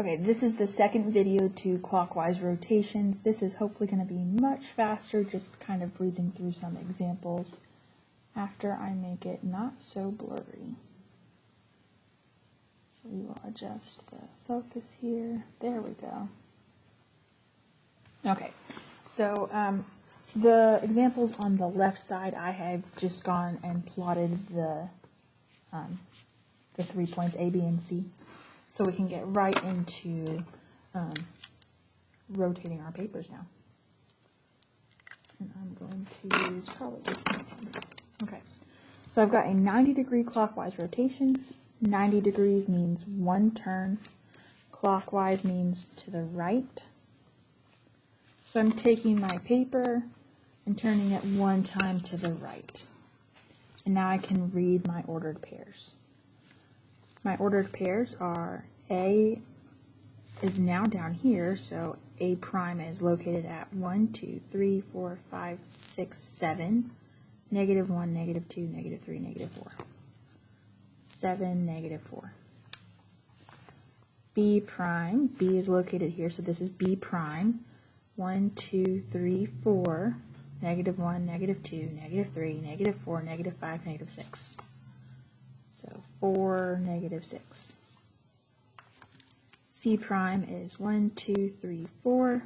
Okay, this is the second video to Clockwise Rotations. This is hopefully going to be much faster, just kind of breezing through some examples after I make it not so blurry. So we will adjust the focus here. There we go. Okay, so the examples on the left side, I have just gone and plotted the 3 points A, B, and C. So we can get right into rotating our papers now. And I'm going to use probably this one. Okay, so I've got a 90-degree clockwise rotation. 90 degrees means one turn. Clockwise means to the right. So I'm taking my paper and turning it one time to the right. And now I can read my ordered pairs. My ordered pairs are A is now down here, so A prime is located at 1, 2, 3, 4, 5, 6, 7, negative 1, negative 2, negative 3, negative 4. 7, negative 4. B prime, B is located here, so this is B prime. 1, 2, 3, 4, negative 1, negative 2, negative 3, negative 4, negative 5, negative 6. So 4, negative 6. C prime is 1, 2, 3, 4,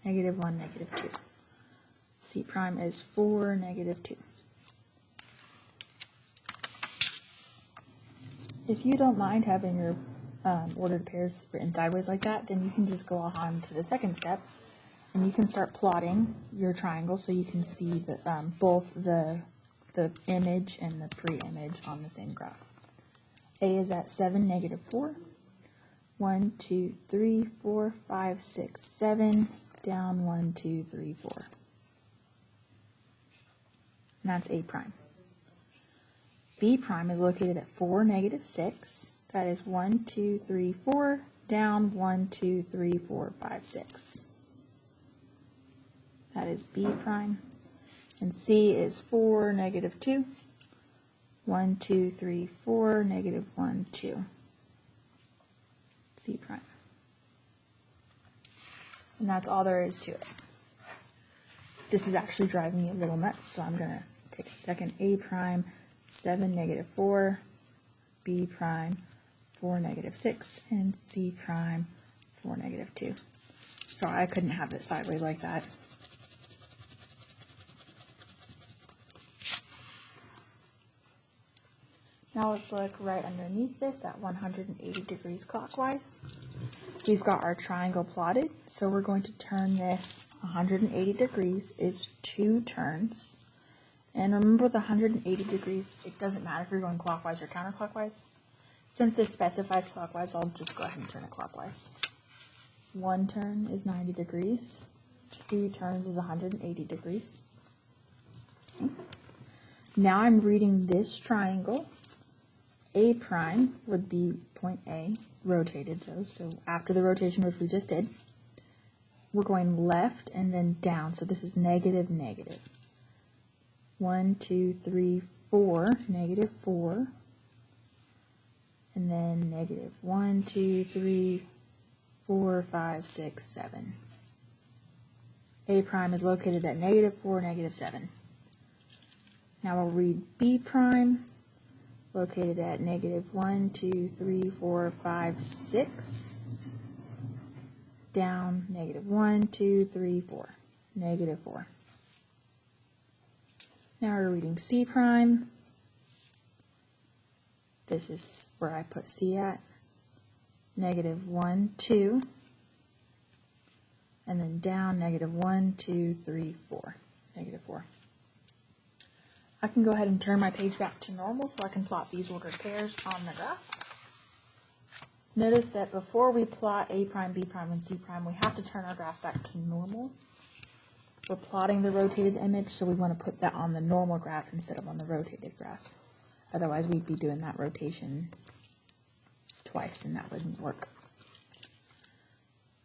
negative 1, negative 2. C prime is 4, negative 2. If you don't mind having your ordered pairs written sideways like that, then you can just go on to the second step, and you can start plotting your triangle so you can see the, both the image and the pre-image on the same graph. A is at 7, negative 4. 1, 2, 3, 4, 5, 6, 7, down 1, 2, 3, 4. And that's A prime. B prime is located at 4, negative 6. That is 1, 2, 3, 4, down 1, 2, 3, 4, 5, 6. That is B prime. And C is 4, negative 2. 1, 2, 3, 4, negative 1, 2. C prime. And that's all there is to it. This is actually driving me a little nuts, so I'm going to take a second. A prime, 7, negative 4. B prime, 4, negative 6. And C prime, 4, negative 2. So I couldn't have it sideways like that. Now let's look right underneath this at 180 degrees clockwise. We've got our triangle plotted, so we're going to turn this 180 degrees is 2 turns. And remember the 180 degrees, it doesn't matter if you're going clockwise or counterclockwise. Since this specifies clockwise, I'll just go ahead and turn it clockwise. 1 turn is 90 degrees. 2 turns is 180 degrees. Okay. Now I'm reading this triangle. A prime would be point A, rotated those, so after the rotation which we just did, we're going left and then down, so this is negative, negative. 1, 2, 3, 4, negative 4, and then negative 1, 2, 3, 4, 5, 6, 7. A prime is located at negative 4, negative 7. Now we'll read B prime, located at negative 1, 2, 3, 4, 5, 6, down negative 1, 2, 3, 4, negative 4. Now we're reading C prime. This is where I put C at. Negative 1, 2, and then down negative 1, 2, 3, 4, negative 4. I can go ahead and turn my page back to normal so I can plot these ordered pairs on the graph. Notice that before we plot A prime, B prime, and C prime, we have to turn our graph back to normal. We're plotting the rotated image, so we want to put that on the normal graph instead of on the rotated graph. Otherwise, we'd be doing that rotation twice, and that wouldn't work.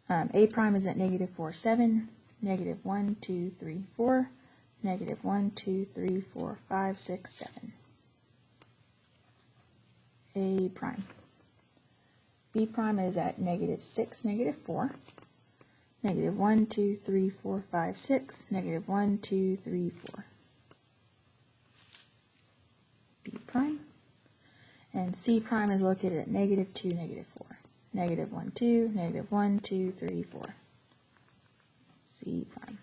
A prime is at negative 4, 7, negative 1, 2, 3, 4, negative 1, 2, 3, 4, 5, 6, 7. A prime. B prime is at -6, -4. -1, 2, 3, 4, 5, 6. -1, 2, 3, 4. B prime. And C prime is located at -2, -4. -1, 2, -1, 2, 3, 4. C prime.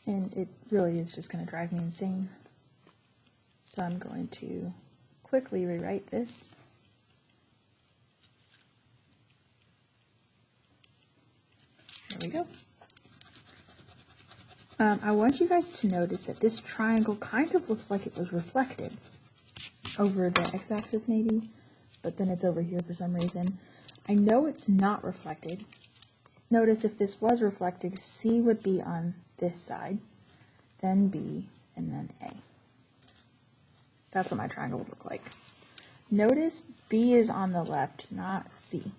And it really is just going to drive me insane. So I'm going to quickly rewrite this. There we go. I want you guys to notice that this triangle kind of looks like it was reflected over the x-axis maybe, but then it's over here for some reason. I know it's not reflected. Notice if this was reflected, C would be on this side, then B, and then A. That's what my triangle would look like. Notice B is on the left, not C.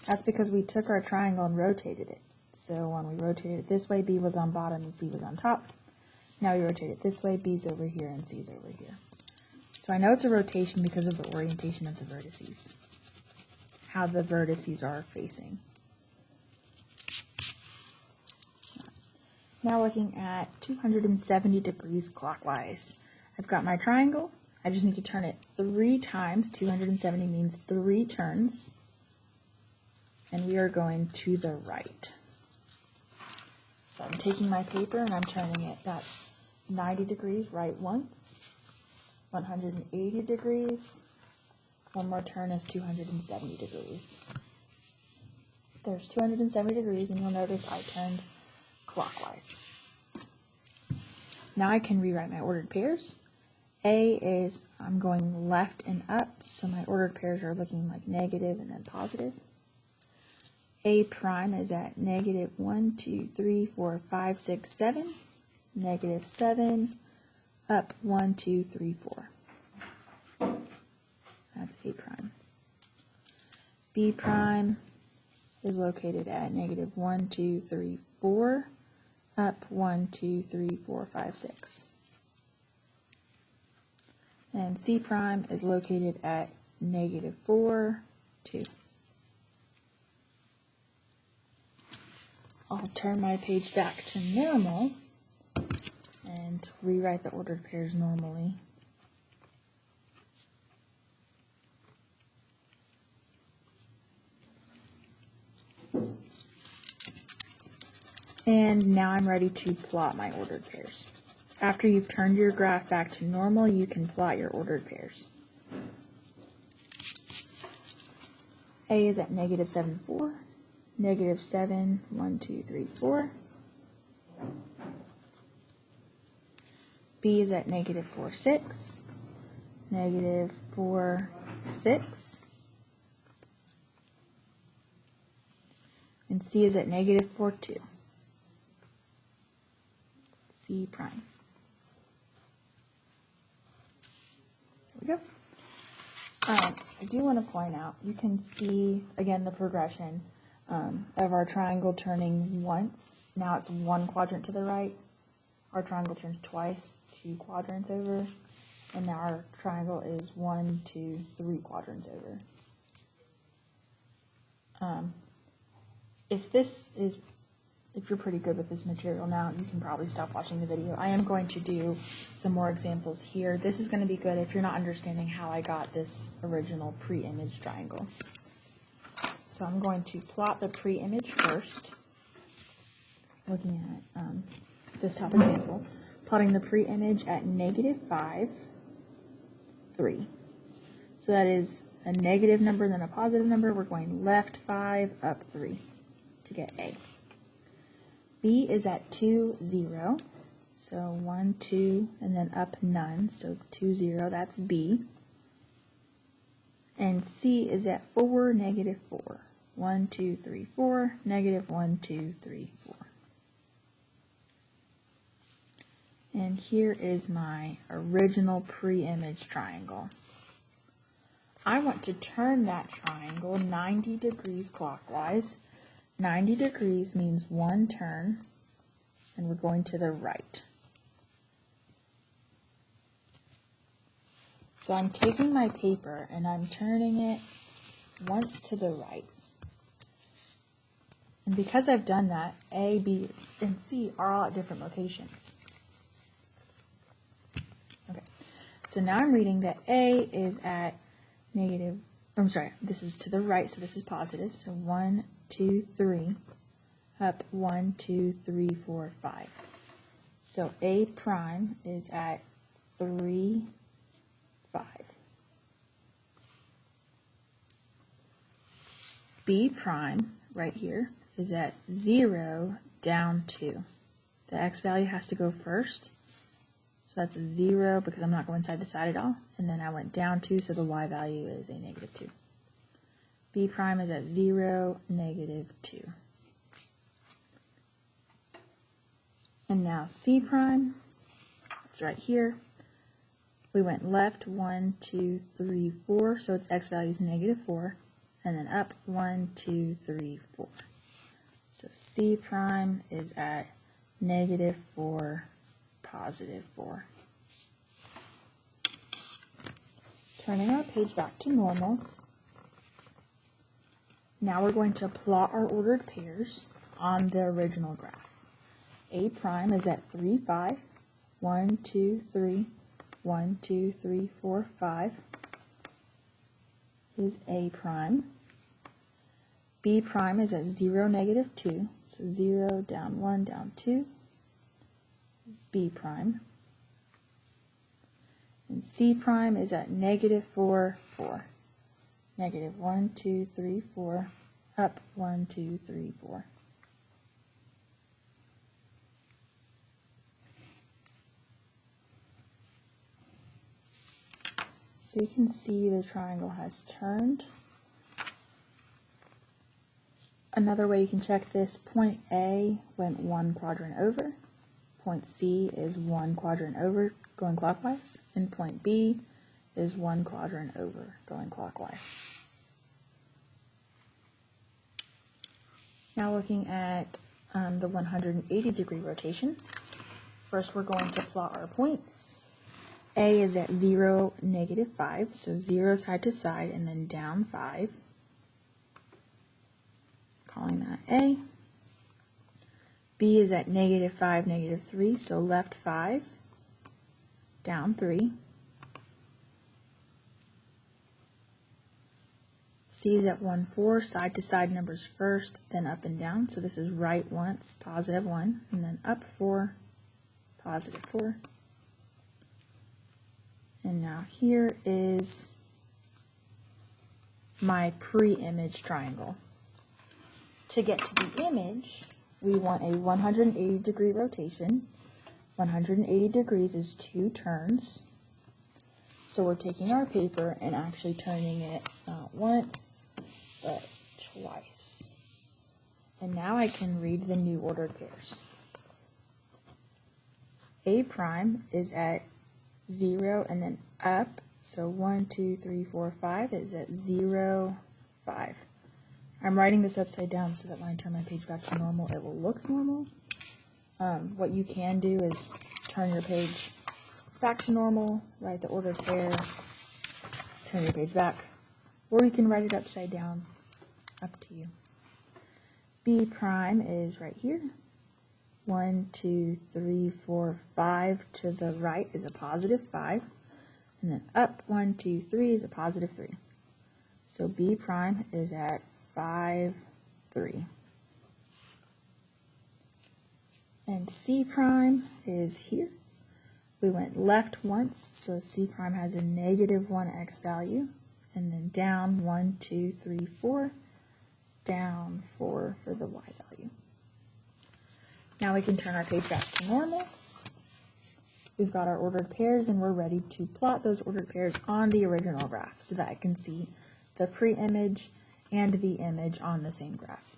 That's because we took our triangle and rotated it. So when we rotated it this way, B was on bottom and C was on top. Now we rotate it this way, B's over here and C's over here. So I know it's a rotation because of the orientation of the vertices, how the vertices are facing. Now looking at 270 degrees clockwise. I've got my triangle. I just need to turn it 3 times. 270 means 3 turns. And we are going to the right. So I'm taking my paper and I'm turning it. That's 90 degrees right once, 180 degrees. One more turn is 270 degrees. There's 270 degrees, and you'll notice I turned clockwise. Now I can rewrite my ordered pairs. A is, I'm going left and up, so my ordered pairs are looking like negative and then positive. A prime is at -1, 2, 3, 4, 5, 6, 7. -7, up 1, 2, 3, 4. That's A prime. B prime is located at -1, 2, 3, 4, up 1, 2, 3, 4, 5, 6. And C prime is located at -4, 2. I'll turn my page back to normal and rewrite the ordered pairs normally. And now I'm ready to plot my ordered pairs. After you've turned your graph back to normal, you can plot your ordered pairs. A is at -7, 4. -7, 1, 2, 3, 4. B is at -4, 6. -4, 6. And C is at -4, 2. C prime. There we go. I do want to point out, you can see, again, the progression of our triangle turning once. Now it's 1 quadrant to the right. Our triangle turns twice, 2 quadrants over. And now our triangle is 1, 2, 3 quadrants over. If you're pretty good with this material now, you can probably stop watching the video. I am going to do some more examples here. This is going to be good if you're not understanding how I got this original pre-image triangle. So I'm going to plot the pre-image first, looking at this top example. Plotting the pre-image at -5, 3. So that is a negative number, then a positive number. We're going left 5, up 3 to get A. B is at 2, 0. So 1, 2, and then up none. So 2, 0, that's B. And C is at 4, -4. 1, 2, 3, 4, -1, 2, 3, 4. And here is my original pre-image triangle. I want to turn that triangle 90 degrees clockwise. 90 degrees means 1 turn, and we're going to the right. So I'm taking my paper and I'm turning it once to the right. And because I've done that, A, B, and C are all at different locations. Okay, so now I'm reading that A is at negative, I'm sorry, this is to the right, so this is positive. So 1, 2, 3, up 1, 2, 3, 4, 5. So A prime is at 3, 5. B prime, right here, is at 0, down 2. The x value has to go first. So that's a 0 because I'm not going side to side at all. And then I went down 2, so the y value is a negative 2. B prime is at 0, negative 2. And now C prime, it's right here. We went left 1, 2, 3, 4, so its x value is negative 4. And then up 1, 2, 3, 4. So C prime is at negative 4, positive 4. Turning our page back to normal. Now we're going to plot our ordered pairs on the original graph. A prime is at 3, 5. 1, 2, 3. 1, 2, 3, 4, 5 is A prime. B prime is at 0, negative 2. So 0, down 1, down 2 is B prime. And C prime is at negative 4, 4. Negative 1, 2, 3, 4, up 1, 2, 3, 4. So you can see the triangle has turned. Another way you can check this, point A went 1 quadrant over. Point C is 1 quadrant over, going clockwise. And point B is 1 quadrant over, going clockwise. Now looking at the 180-degree rotation. First we're going to plot our points. A is at 0, negative 5, so 0 side to side and then down 5. Calling that A. B is at negative 5, negative 3, so left 5, down 3. C is at 1, 4, side to side numbers first, then up and down. So this is right once, positive 1, and then up 4, positive 4. And now here is my pre-image triangle. To get to the image, we want a 180-degree rotation. 180 degrees is 2 turns. So we're taking our paper and actually turning it not once, but twice. And now I can read the new ordered pairs. A prime is at 0 and then up. So 1, 2, 3, 4, 5 is at 0, 5. I'm writing this upside down so that when I turn my page back to normal, it will look normal. What you can do is turn your page back to normal, write the ordered pair, turn your page back, or you can write it upside down, up to you. B prime is right here. 1, 2, 3, 4, 5 to the right is a positive 5, and then up 1, 2, 3 is a positive 3. So B prime is at 5, 3. And C prime is here. We went left once, so C prime has a negative 1x value, and then down 1, 2, 3, 4, down 4 for the y value. Now we can turn our page back to normal. We've got our ordered pairs, and we're ready to plot those ordered pairs on the original graph so that I can see the pre-image and the image on the same graph.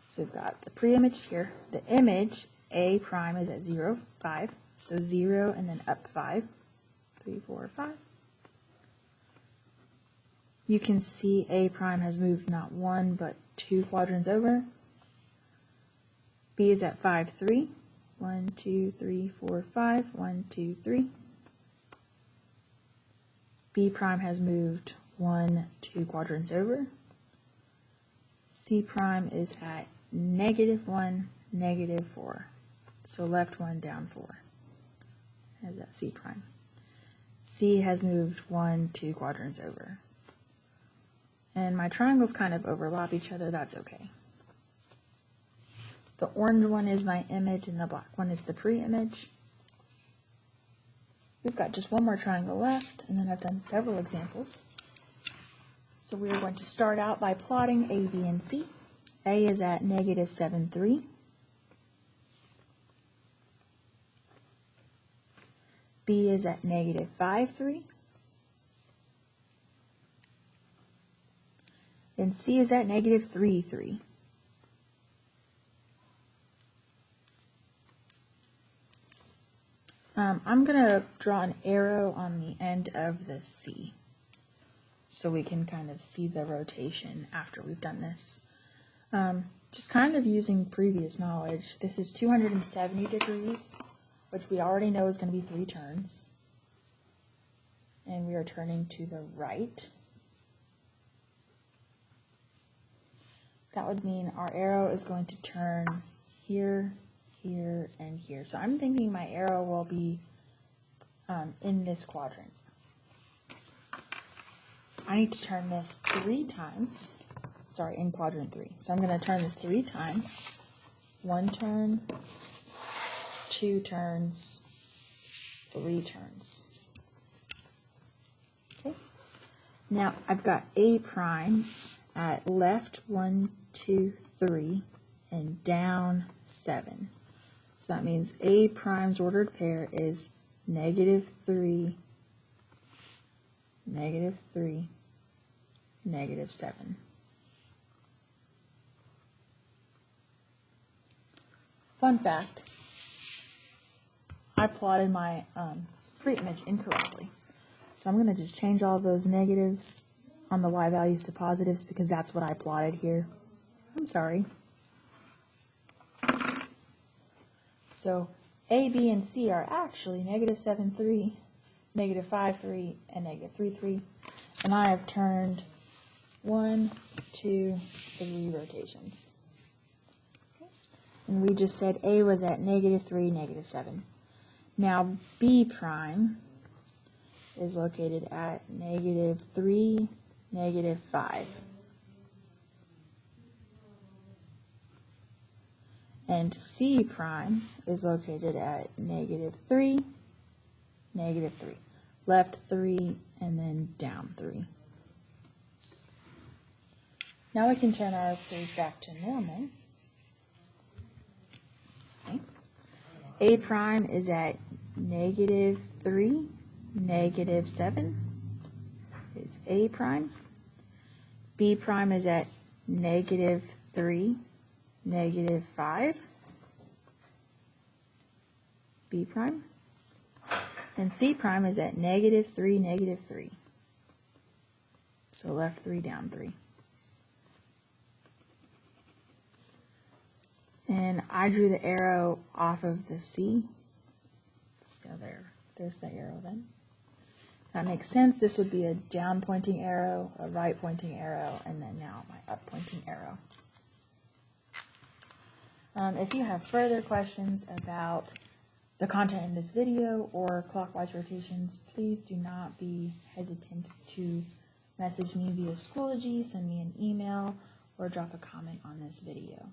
So we've got the pre-image here. The image, A prime, is at 0, 5. So 0 and then up 5, 3, 4, 5. You can see A prime has moved not 1 but 2 quadrants over. B is at 5, 3. 1, 2, 3, 4, 5. 1, 2, 3. B prime has moved 2 quadrants over. C prime is at -1, -4. So left 1, down 4. As that C prime. C has moved 2 quadrants over. And my triangles kind of overlap each other, that's okay. The orange one is my image and the black one is the pre-image. We've got just one more triangle left, and then I've done several examples. So we are going to start out by plotting A, B, and C. A is at -7, 3. B is at -5, 3. And C is at -3, 3. I'm going to draw an arrow on the end of the C so we can kind of see the rotation after we've done this. Just kind of using previous knowledge, this is 270 degrees, which we already know is going to be 3 turns. And we are turning to the right. That would mean our arrow is going to turn here, here, and here. So I'm thinking my arrow will be in this quadrant. I need to turn this 3 times. Sorry, in quadrant 3. So I'm going to turn this 3 times. 1 turn, 2 turns, 3 turns. Okay. Now I've got A prime at left 1, 2, 3, and down 7. So that means A prime's ordered pair is -3, -3, -7. Fun fact, I plotted my pre-image incorrectly. So I'm going to just change all of those negatives on the y values to positives because that's what I plotted here. I'm sorry. So A, B, and C are actually -7, 3, -5, 3, and -3, 3. And I have turned 1, 2, 3 rotations. Okay. And we just said A was at -3, -7. Now B prime is located at -3, -5. And C prime is located at -3, -3. Left 3, and then down 3. Now we can turn our page back to normal. Okay. A prime is at -3, -7 is A prime. B prime is at -3, -5, B prime. And C prime is at -3, -3. So left 3, down 3. And I drew the arrow off of the C. So there's the arrow then. That makes sense. This would be a down pointing arrow, a right pointing arrow, and then now my up pointing arrow. If you have further questions about the content in this video or clockwise rotations, please do not be hesitant to message me via Schoology, send me an email, or drop a comment on this video.